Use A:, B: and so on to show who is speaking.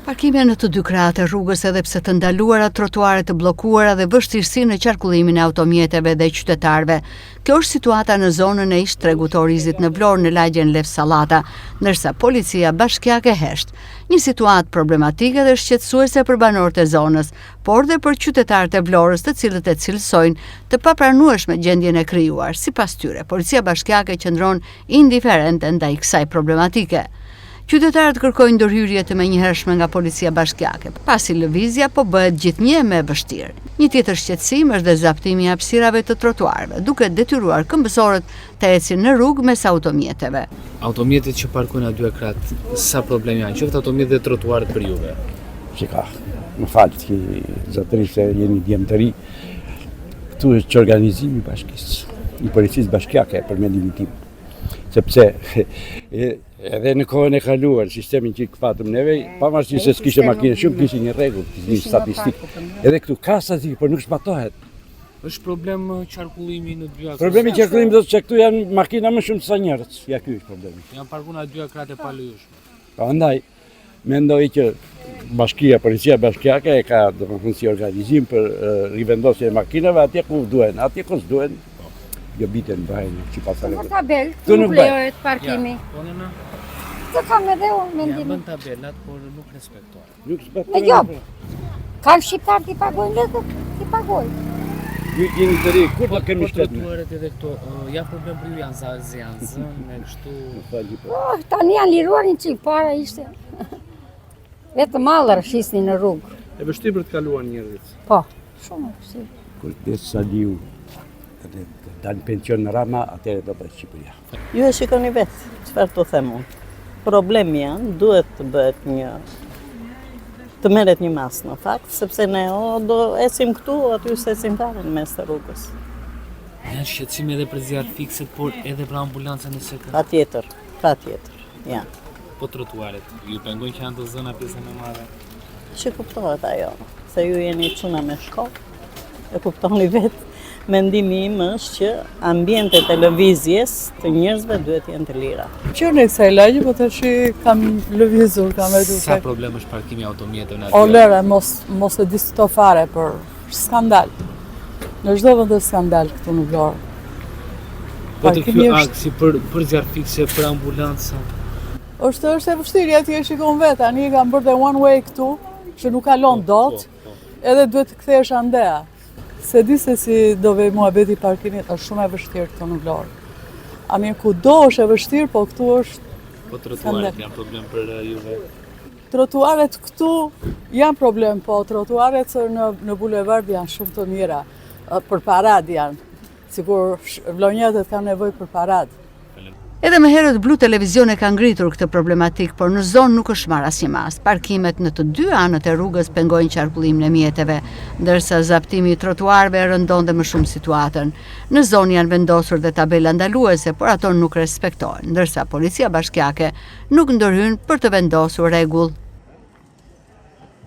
A: Parkime në të dy krahat e rrugës edhe pse të ndaluara, trotuare të bllokuara dhe vështirësi në qarkullimin e automjeteve dhe qytetarëve. Kjo është situata në zonën e ish tregut të Orizit në Vlorë në lagjen Lev Sallata, ndërsa policia bashkiake hesht. Një situatë problematike dhe shqetësuese për banorët e zonës, por dhe për qytetarët e Vlorës, të cilët e cilësojnë të papranueshme gjendjen e krijuar. Sipas tyre, policia bashkiake qëndron indiferente ndaj kësaj problematike. Qytetarët kërkojnë ndërhyrje të menjëhershme nga policia bashkiake, pasi lëvizja po bëhet gjithnjë më e vështirë. Një tjetër shqetësim është dhe zaptimi i hapësirave të trotuarëve, duke detyruar këmbësorët të ecin në rrugë mes automjeteve.
B: Automjetet që parkojnë aty krah, sa problemi janë, qoftë automjetet dhe trotuarët për juve?
C: Që ka, më falë që zotërisht se jeni djemë të ri, këtu është që organizimi bashkisë, i policisë bashkiake për mendimin tim. Sepse edhe në kohën e kaluar, sistemin që i patëm neve, pavarësisht se s'kishte makine shumë, kishte një rregull, një statistik. Edhe këtu ka statistikë, por nuk zbatohet.
B: Është problem qarkullimi në dy akra?
C: Problemi i qarkullimit do të që këtu janë makina më shumë se njerëz. Ja, ky është problemi.
B: Janë parkuar në dy akrat e palejueshme.
C: Prandaj mendoj që bashkia, policia bashkiake e ka domethënë si organizim për rivendosje e makinave atje ku duhen, atje ku s'duhen. Jo biten bëjnë që pasale.
D: Në tabel, këtu nuk lejohet parkimi. Të kam edhe unë mendim.
B: Ja, bën tabelat, por nuk respektojnë.
C: Nuk respektojnë.
D: Me job. Kanë shqiptar t'i pagojnë lekët, t'i pagojnë.
C: Ju jeni të ri, kur do kemi shtetë?
B: Po trotuaret edhe këto, janë problem për ju, janë zënë, me kështu...
D: Tani janë liruar një qikë, para ishte. Vetë malër shisni në rrugë.
B: E vështirë për të kaluar njerëzit?
D: Po, shumë vështirë.
C: Kur desë sa liu, dalë pension në Rama, atëre do për Shqipëria.
E: Ju e shikoni vetë, çfarë të them unë. Problemi janë, duhet të bëhet të merret një mas në fakt, sepse ne do esim këtu, aty s'esim fare në mes të rrugës.
B: Janë shqetësime edhe për zjarr fikset, por edhe për ambulancën nëse ka?
E: Patjetër, ja.
B: Po trotuaret, ju pengojnë që janë të zëna pjesën e madhe?
E: Që kuptohet ajo, se ju jeni çuna me shkollë, e kuptoni vetë. Mendimi im është që ambientet e lëvizjes të njerëzve duhet jenë të lira.
F: Qërë në kësaj lagje, po të që kam lëvizur, kam vetë.
B: Sa problem është parkimi automjeteve në aty?
F: O lëre, mos e diskuto fare për skandal. Në çdo vend është skandal këtu në Vlorë.
B: Po të kjo aksi për zjarr fikse, për ambulanca?
F: Është e vështirë, atje shikon vetë, tani kam bërë dhe one way këtu, që nuk kalon dot, edhe duhet të kthehesh andea. Se di se si do vej muhabeti parkimit, është shumë e vështirë këtu në Vlorë. A mirë kudo është e vështirë, po këtu është...
B: Po trotuaret janë problem për juve?
F: Trotuaret këtu janë problem, po trotuaret në bulevard janë shumë të mira. Për parad janë, sigur vlonjatët kanë nevojë për parad.
A: Edhe më herët Blu Televizion e ka ngritur këtë problematik, por në zonë nuk është marrë asnjë mas. Parkimet në të dy anët e rrugës pengojnë qarkullimin e mjeteve, ndërsa zaptimi i trotuarëve rëndon dhe më shumë situatën. Në zonë janë vendosur dhe tabela ndaluese, por ato nuk respektohen, ndërsa policia bashkiake nuk ndërhyn për të vendosur rregull